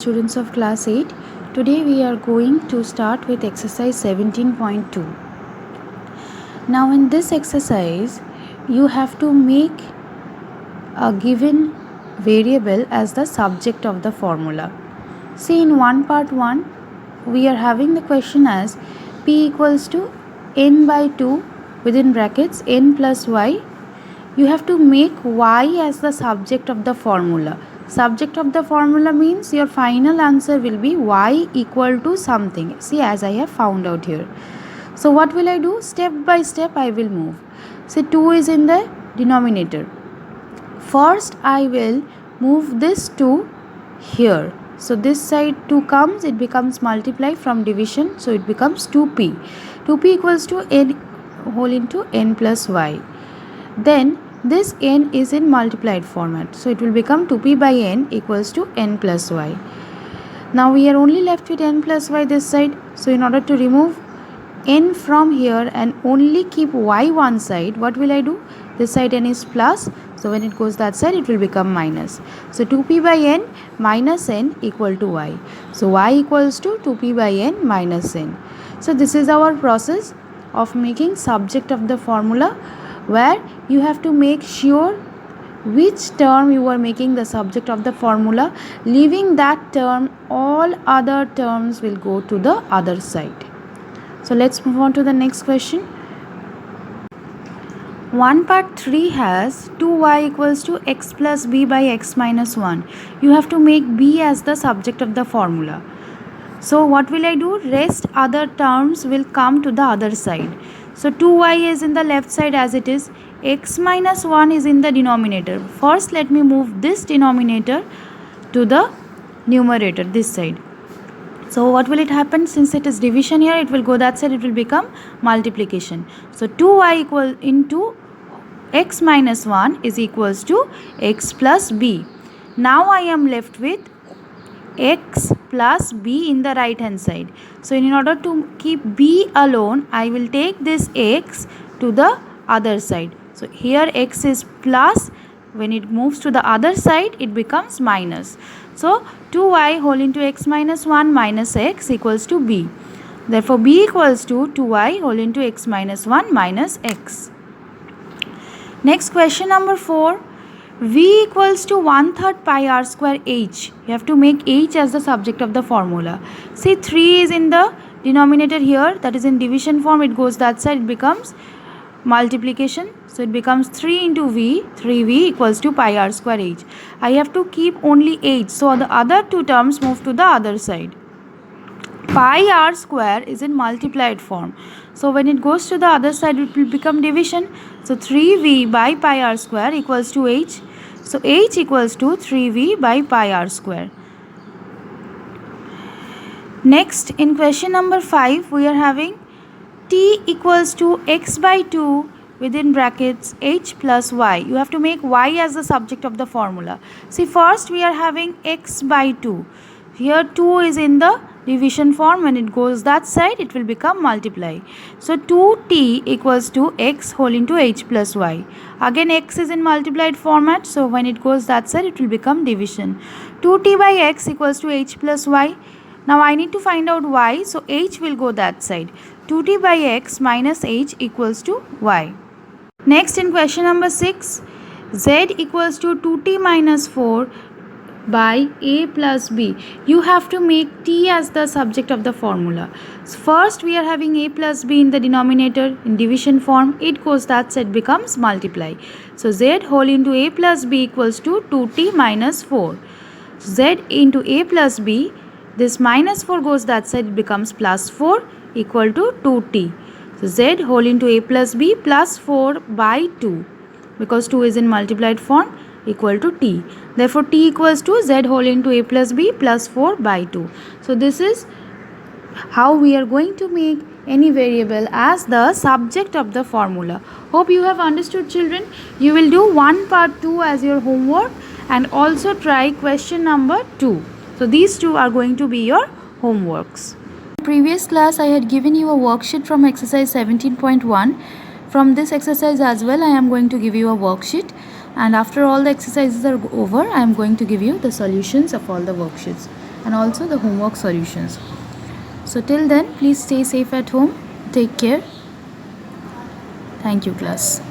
Students of class 8, today we are going to start with exercise 17.2. Now in this exercise you have to make a given variable as the subject of the formula. See, in part 1 we are having the question as p equals to n by 2 within brackets n plus y. You have to make y as the subject of the formula. Subject of the formula means your final answer will be y equal to something. See, as I have found out here. So what will I do? Step by step I will move. See, 2 is in the denominator. First I will move this 2 here. So this side 2 comes, it becomes multiply from division. So it becomes 2p. 2p equals to n whole into n plus y. Then this n is in multiplied format. So it will become 2p by n equals to n plus y. Now we are only left with n plus y this side. So in order to remove n from here and only keep y one side, what will I do? This side n is plus. So when it goes that side, it will become minus. So 2p by n minus n equal to y. So y equals to 2p by n minus n. So this is our process of making subject of the formula, where you have to make sure which term you are making the subject of the formula. Leaving that term, all other terms will go to the other side. So let's move on to the next question. Part 3 has 2y equals to x plus b by x minus 1. You have to make b as the subject of the formula. So what will I do? Rest other terms will come to the other side. So 2y is in the left side as it is. X minus 1 is in the denominator. First let me move this denominator to the numerator, this side. So what will it happen? Since it is division here, it will go that side, it will become multiplication. So 2y equal into x minus 1 is equals to x plus b. Now I am left with x plus b in the right hand side. So in order to keep b alone, I will take this x to the other side. So here x is plus. When it moves to the other side, it becomes minus. So 2y whole into x minus 1 minus x equals to b. Therefore b equals to 2y whole into x minus 1 minus x. Next, question number 4. V equals to 1/3 pi r square h. You have to make h as the subject of the formula. See, 3 is in the denominator here, that is in division form. It goes that side, it becomes multiplication. So it becomes 3 into v, 3v equals to pi r square h. I have to keep only h. So the other two terms move to the other side. Pi r square is in multiplied form. So when it goes to the other side, it will become division. So 3v by pi r square equals to h. So h equals to 3v by pi r square. Next, in question number 5, we are having t equals to x by 2 within brackets h plus y. You have to make y as the subject of the formula. See, first we are having x by 2. Here 2 is in the division form. When it goes that side, it will become multiply. So 2t equals to x whole into h plus y. Again x is in multiplied format. So when it goes that side, it will become division. 2t by x equals to h plus y. Now I need to find out y. So h will go that side. 2t by x minus h equals to y. Next, in question number 6, z equals to 2t minus 4 by a plus b. You have to make t as the subject of the formula. So first we are having a plus b in the denominator in division form. It goes that side, becomes multiply. So z whole into a plus b equals to 2t minus 4. So z into a plus b, this minus 4 goes that side, it becomes plus 4 equal to 2t. So z whole into a plus b plus 4 by 2, because 2 is in multiplied form, equal to t. Therefore t equals to z whole into a plus b plus 4 by 2. So this is how we are going to make any variable as the subject of the formula. Hope you have understood, children. You will do part 2 as your homework and also try question number 2. So these two are going to be your homeworks. In previous class I had given you a worksheet from exercise 17.1. From this exercise as well, I am going to give you a worksheet. And after all the exercises are over, I am going to give you the solutions of all the worksheets. and also the homework solutions. So till then, please stay safe at home. Take care. Thank you, class.